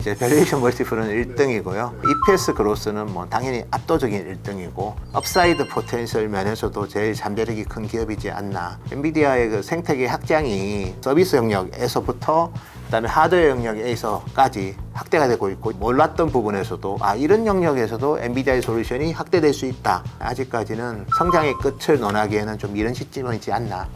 이제 밸류에이션 멀티플은 1등이고요. EPS 그로스는 뭐 당연히 압도적인 1등이고 업사이드 포텐셜 면에서도 제일 잠재력이 큰 기업이지 않나. 엔비디아의 그 생태계 확장이 서비스 영역에서부터 그다음에 하드웨어 영역에서까지 확대가 되고 있고 몰랐던 부분에서도 이런 영역에서도 엔비디아의 솔루션이 확대될 수 있다. 아직까지는 성장의 끝을 논하기에는 좀 이른 시점이지 않나.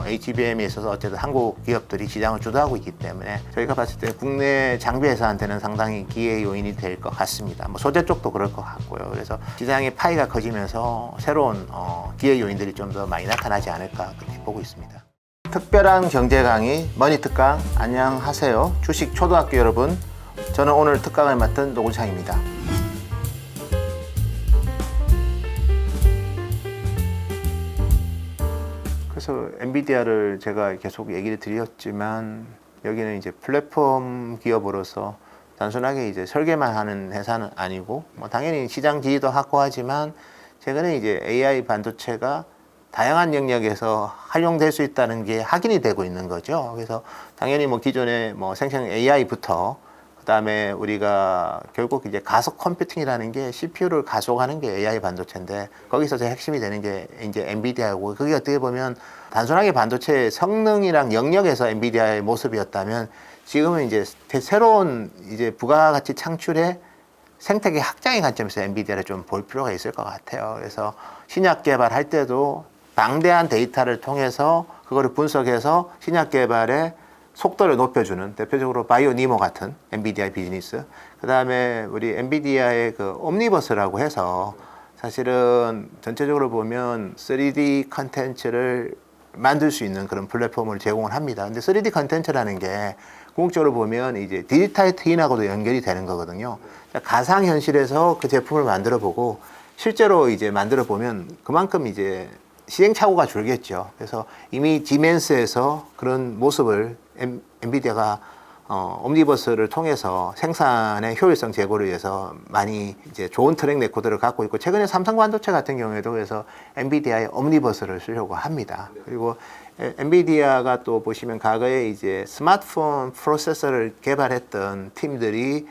HBM에 있어서 어쨌든 한국 기업들이 시장을 주도하고 있기 때문에 저희가 봤을 때 국내 장비 회사한테는 상당히 기회 요인이 될 것 같습니다. 소재 쪽도 그럴 것 같고요. 그래서 시장의 파이가 커지면서 새로운 기회 요인들이 좀 더 많이 나타나지 않을까 그렇게 보고 있습니다. 특별한 경제 강의 머니 특강 안녕하세요. 주식 초등학교 여러분, 저는 오늘 특강을 맡은 노군창입니다. 그래서 엔비디아를 제가 계속 얘기를 드렸지만 여기는 이제 플랫폼 기업으로서 단순하게 이제 설계만 하는 회사는 아니고 당연히 시장 지위도 확보하지만 최근에 이제 AI 반도체가 다양한 영역에서 활용될 수 있다는 게 확인이 되고 있는 거죠. 그래서 당연히 기존에 생성 AI부터 그다음에 우리가 결국 이제 가속 컴퓨팅이라는 게 CPU를 가속하는 게 AI 반도체인데 거기서 제 핵심이 되는 게 이제 엔비디아고 그게 어떻게 보면 단순하게 반도체 성능이랑 영역에서 엔비디아의 모습이었다면 지금은 이제 새로운 이제 부가가치 창출의 생태계 확장의 관점에서 엔비디아를 좀 볼 필요가 있을 것 같아요. 그래서 신약 개발할 때도 방대한 데이터를 통해서 그거를 분석해서 신약 개발의 속도를 높여주는 대표적으로 바이오니모 같은 엔비디아의 비즈니스, 그 다음에 우리 엔비디아의 그 옴니버스라고 해서 사실은 전체적으로 보면 3D 컨텐츠를 만들 수 있는 그런 플랫폼을 제공을 합니다. 근데 3D 컨텐츠라는 게 궁극적으로 보면 이제 디지털 트윈하고도 연결이 되는 거거든요. 가상현실에서 그 제품을 만들어 보고 실제로 이제 만들어 보면 그만큼 이제 시행착오가 줄겠죠. 그래서 이미 지멘스에서 그런 모습을 엔비디아가 옴니버스를 통해서 생산의 효율성 제고를 위해서 많이 이제 좋은 트랙 레코드를 갖고 있고 최근에 삼성 반도체 같은 경우에도 그래서 엔비디아의 옴니버스를 쓰려고 합니다. 그리고 엔비디아가 또 보시면 과거에 이제 스마트폰 프로세서를 개발했던 팀들이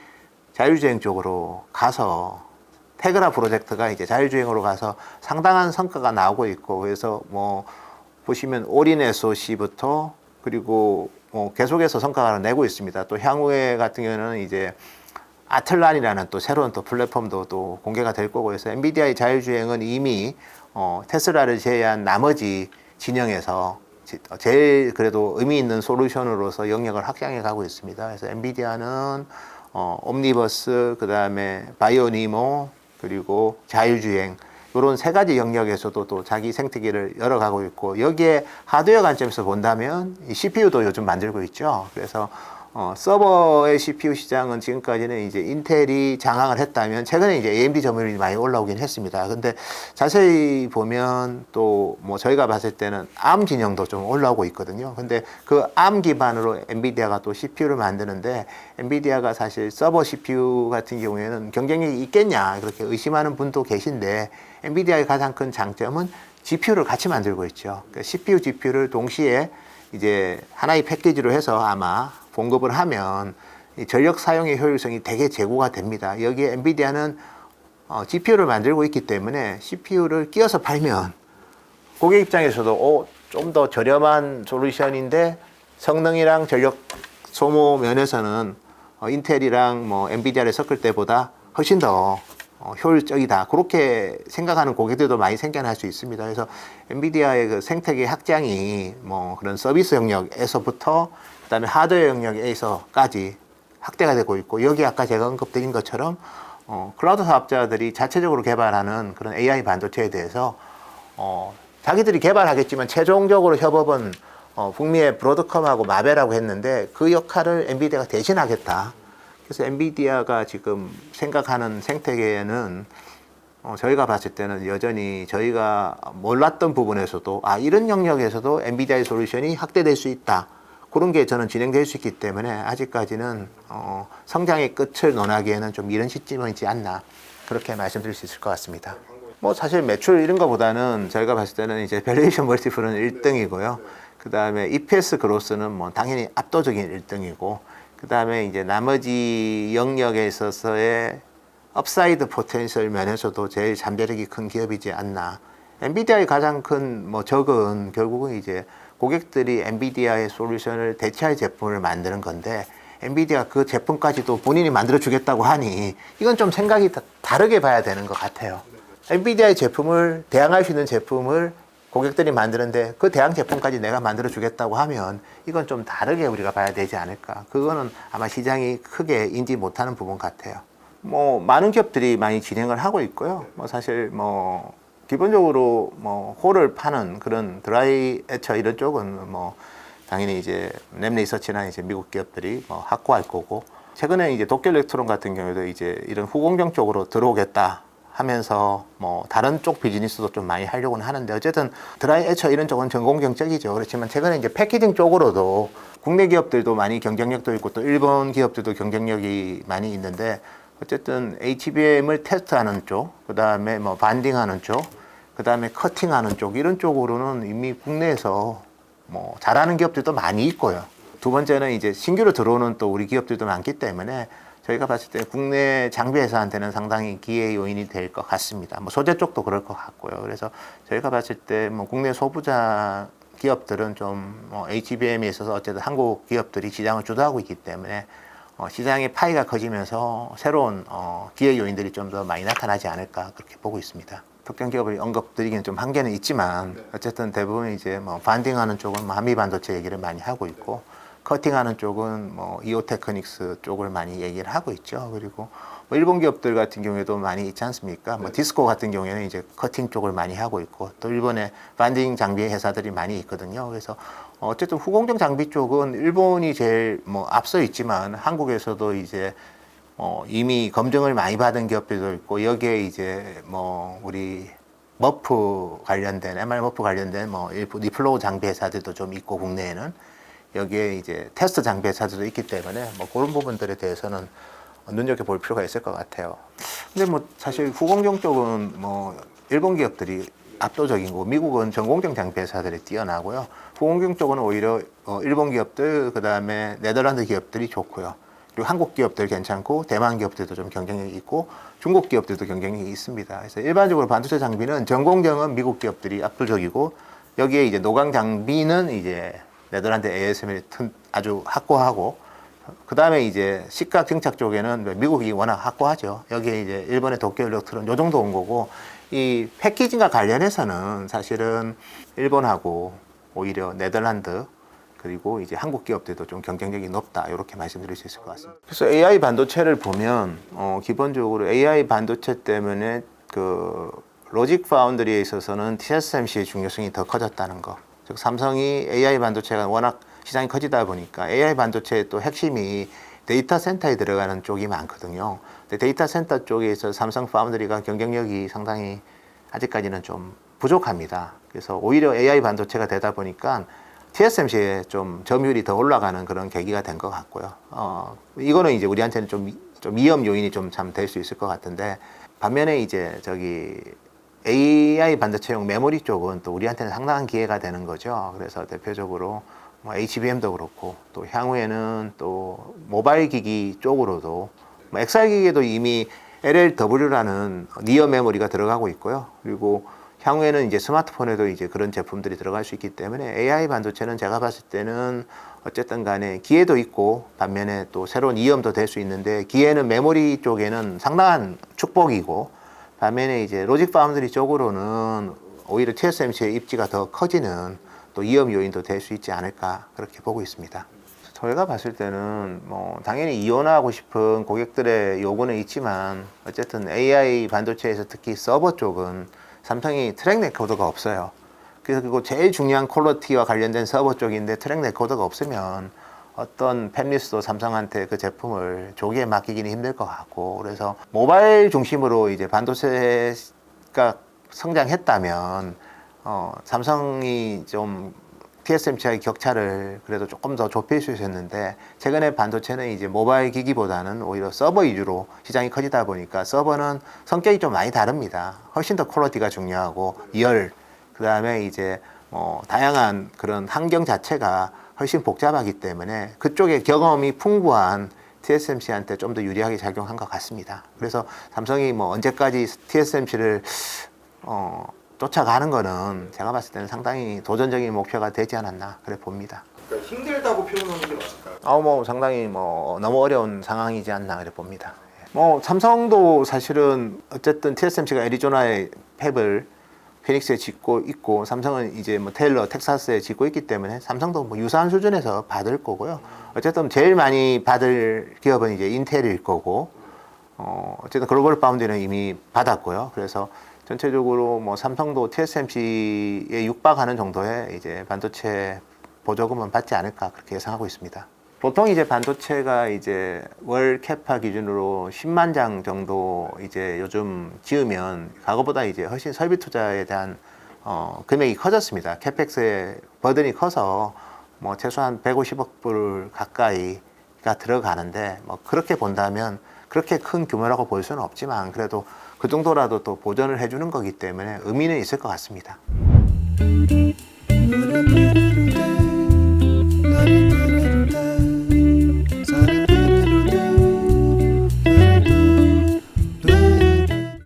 자율주행 쪽으로 가서 테그라 프로젝트가 이제 자율주행으로 가서 상당한 성과가 나오고 있고 그래서 보시면 올인 SoC부터 그리고 계속해서 성과를 내고 있습니다. 또 향후에 같은 경우는 이제 아틀란이라는 또 새로운 또 플랫폼도 또 공개가 될 거고 해서 엔비디아의 자율주행은 이미 테슬라를 제외한 나머지 진영에서 제일 그래도 의미 있는 솔루션으로서 영역을 확장해 가고 있습니다. 그래서 엔비디아는 옴니버스, 그 다음에 바이오니모, 그리고 자율주행 이런 세 가지 영역에서도 또 자기 생태계를 열어가고 있고 여기에 하드웨어 관점에서 본다면 이 CPU도 요즘 만들고 있죠. 그래서 서버의 CPU 시장은 지금까지는 이제 인텔이 장악을 했다면 최근에 이제 AMD 점유율이 많이 올라오긴 했습니다. 근데 자세히 보면 또 저희가 봤을 때는 ARM 진영도 좀 올라오고 있거든요. 근데 그 ARM 기반으로 엔비디아가 또 CPU를 만드는데 엔비디아가 사실 서버 CPU 같은 경우에는 경쟁력이 있겠냐 그렇게 의심하는 분도 계신데 엔비디아의 가장 큰 장점은 GPU를 같이 만들고 있죠. 그러니까 CPU, GPU를 동시에 이제 하나의 패키지로 해서 아마 공급을 하면 이 전력 사용의 효율성이 되게 제고가 됩니다. 여기에 엔비디아는 GPU를 만들고 있기 때문에 CPU를 끼워서 팔면 고객 입장에서도 좀 더 저렴한 솔루션인데 성능이랑 전력 소모 면에서는 인텔이랑 엔비디아를 섞을 때보다 훨씬 더 효율적이다. 그렇게 생각하는 고객들도 많이 생겨날 수 있습니다. 그래서 엔비디아의 그 생태계 확장이 그런 서비스 영역에서부터 그다음에 하드웨어 영역에서까지 확대가 되고 있고 여기 아까 제가 언급드린 것처럼 클라우드 사업자들이 자체적으로 개발하는 그런 AI 반도체에 대해서 자기들이 개발하겠지만 최종적으로 협업은 북미의 브로드컴하고 마벨하고 했는데 그 역할을 엔비디아가 대신하겠다. 그래서 엔비디아가 지금 생각하는 생태계는 저희가 봤을 때는 여전히 저희가 몰랐던 부분에서도 이런 영역에서도 엔비디아의 솔루션이 확대될 수 있다. 그런 게 저는 진행될 수 있기 때문에 아직까지는 성장의 끝을 논하기에는 좀 이른 시점이지 않나 그렇게 말씀드릴 수 있을 것 같습니다. 사실 매출 이런 거보다는 저희가 봤을 때는 이제 밸류에이션 멀티플은 1등이고요. 그 다음에 EPS 그로스는 당연히 압도적인 1등이고 그다음에 이제 나머지 영역에 있어서의 업사이드 포텐셜 면에서도 제일 잠재력이 큰 기업이지 않나. 엔비디아의 가장 큰 적은 결국은 이제 고객들이 엔비디아의 솔루션을 대체할 제품을 만드는 건데, 엔비디아 그 제품까지도 본인이 만들어 주겠다고 하니 이건 좀 생각이 다르게 봐야 되는 것 같아요. 엔비디아의 제품을 대항할 수 있는 제품을 고객들이 만드는데 그 대항 제품까지 내가 만들어 주겠다고 하면 이건 좀 다르게 우리가 봐야 되지 않을까. 그거는 아마 시장이 크게 인지 못하는 부분 같아요. 많은 기업들이 많이 진행을 하고 있고요. 사실 기본적으로 홀을 파는 그런 드라이 에처 이런 쪽은 당연히 이제 랩리서치나 이제 미국 기업들이 확고할 거고, 최근에 이제 도쿄 일렉트론 같은 경우도 이제 이런 후공정 쪽으로 들어오겠다 하면서 다른 쪽 비즈니스도 좀 많이 하려고는 하는데, 어쨌든 드라이 에처 이런 쪽은 전공정 쪽이죠. 그렇지만 최근에 이제 패키징 쪽으로도 국내 기업들도 많이 경쟁력도 있고 또 일본 기업들도 경쟁력이 많이 있는데, 어쨌든 HBM을 테스트하는 쪽, 그 다음에 반딩하는 쪽, 그 다음에 커팅하는 쪽, 이런 쪽으로는 이미 국내에서 잘하는 기업들도 많이 있고요. 두 번째는 이제 신규로 들어오는 또 우리 기업들도 많기 때문에 저희가 봤을 때 국내 장비 회사한테는 상당히 기회 요인이 될 것 같습니다. 소재 쪽도 그럴 것 같고요. 그래서 저희가 봤을 때 국내 소부자 기업들은 좀 HBM에 있어서 어쨌든 한국 기업들이 시장을 주도하고 있기 때문에 시장의 파이가 커지면서 새로운 기회 요인들이 좀 더 많이 나타나지 않을까 그렇게 보고 있습니다. 특정 기업을 언급드리기는 좀 한계는 있지만 어쨌든 대부분 이제 반딩하는 쪽은 한미 반도체 얘기를 많이 하고 있고, 커팅하는 쪽은 이오테크닉스 쪽을 많이 얘기를 하고 있죠. 그리고 일본 기업들 같은 경우에도 많이 있지 않습니까? 디스코 같은 경우에는 이제 커팅 쪽을 많이 하고 있고, 또 일본에 반딩 장비 회사들이 많이 있거든요. 그래서 어쨌든 후공정 장비 쪽은 일본이 제일 앞서 있지만 한국에서도 이제 이미 검증을 많이 받은 기업들도 있고, 여기에 이제 우리 머프 관련된 MR 머프 관련된 리플로우 장비 회사들도 좀 있고, 국내에는 여기에 이제 테스트 장비 회사들도 있기 때문에 그런 부분들에 대해서는 눈여겨볼 필요가 있을 것 같아요. 근데 사실 후공정 쪽은 일본 기업들이 압도적이고, 미국은 전공정 장비 회사들이 뛰어나고요. 후공정 쪽은 오히려 일본 기업들, 그 다음에 네덜란드 기업들이 좋고요. 그리고 한국 기업들 괜찮고, 대만 기업들도 좀 경쟁력이 있고, 중국 기업들도 경쟁력이 있습니다. 그래서 일반적으로 반도체 장비는 전공정은 미국 기업들이 압도적이고, 여기에 이제 노광 장비는 이제 네덜란드 ASML이 아주 확고하고, 그 다음에 이제 시가 증착 쪽에는 미국이 워낙 확고하죠. 여기에 이제 일본의 도쿄 일렉트론 요 정도 온 거고, 이 패키징과 관련해서는 사실은 일본하고 오히려 네덜란드, 그리고 이제 한국 기업들도 좀 경쟁력이 높다, 이렇게 말씀드릴 수 있을 것 같습니다. 그래서 AI 반도체를 보면 기본적으로 AI 반도체 때문에 그 로직 파운드리에 있어서는 TSMC의 중요성이 더 커졌다는 거. 즉 삼성이 AI 반도체가 워낙 시장이 커지다 보니까 AI 반도체의 또 핵심이 데이터 센터에 들어가는 쪽이 많거든요. 근데 데이터 센터 쪽에 있어서 삼성 파운드리가 경쟁력이 상당히 아직까지는 좀 부족합니다. 그래서 오히려 AI 반도체가 되다 보니까 TSMC에 좀 점유율이 더 올라가는 그런 계기가 된 것 같고요. 이거는 이제 우리한테는 좀 위험 요인이 좀 참 될 수 있을 것 같은데, 반면에 이제 AI 반도체용 메모리 쪽은 또 우리한테는 상당한 기회가 되는 거죠. 그래서 대표적으로 HBM도 그렇고, 또 향후에는 또 모바일 기기 쪽으로도 XR 기기에도 이미 LLW라는 니어 메모리가 들어가고 있고요. 그리고 향후에는 이제 스마트폰에도 이제 그런 제품들이 들어갈 수 있기 때문에 AI 반도체는 제가 봤을 때는 어쨌든 간에 기회도 있고, 반면에 또 새로운 위험도 될 수 있는데, 기회는 메모리 쪽에는 상당한 축복이고, 반면에 이제 로직 파운드리 쪽으로는 오히려 TSMC의 입지가 더 커지는 또 위험 요인도 될 수 있지 않을까 그렇게 보고 있습니다. 저희가 봤을 때는 당연히 이원화하고 싶은 고객들의 요구는 있지만, 어쨌든 AI 반도체에서 특히 서버 쪽은 삼성이 트랙 레코더가 없어요. 그리고 제일 중요한 퀄리티와 관련된 서버 쪽인데 트랙 레코더가 없으면 어떤 팹리스도 삼성한테 그 제품을 조기에 맡기기는 힘들 것 같고, 그래서 모바일 중심으로 이제 반도체가 성장했다면 삼성이 좀 TSMC와의 격차를 그래도 조금 더 좁힐 수 있었는데, 최근에 반도체는 이제 모바일 기기보다는 오히려 서버 위주로 시장이 커지다 보니까 서버는 성격이 좀 많이 다릅니다. 훨씬 더 퀄리티가 중요하고 그 다음에 이제 다양한 그런 환경 자체가 훨씬 복잡하기 때문에 그쪽에 경험이 풍부한 TSMC한테 좀 더 유리하게 작용한 것 같습니다. 그래서 삼성이 뭐 언제까지 TSMC를 쫓아가는 거는 제가 봤을 때는 상당히 도전적인 목표가 되지 않았나 그래 봅니다. 그러니까 힘들다고 표현하는 게 맞을까요? 뭐 상당히 뭐 너무 어려운 상황이지 않나 그래 봅니다. 뭐 삼성도 사실은 어쨌든 TSMC가 애리조나에 팹을 피닉스에 짓고 있고 삼성은 이제 뭐 테일러, 텍사스에 짓고 있기 때문에 삼성도 뭐 유사한 수준에서 받을 거고요. 어쨌든 제일 많이 받을 기업은 이제 인텔일 거고, 어쨌든 글로벌 파운드는 이미 받았고요. 그래서 전체적으로 뭐 삼성도 TSMC에 육박하는 정도의 이제 반도체 보조금은 받지 않을까 그렇게 예상하고 있습니다. 보통 이제 반도체가 이제 월 캐파 기준으로 10만 장 정도 이제 요즘 지으면 과거보다 이제 훨씬 설비 투자에 대한 금액이 커졌습니다. 캐펙스의 버든이 커서 뭐 최소한 150억 불 가까이가 들어가는데 뭐 그렇게 본다면 그렇게 큰 규모라고 볼 수는 없지만 그래도 그 정도라도 또 보전을 해주는 거기 때문에 의미는 있을 것 같습니다.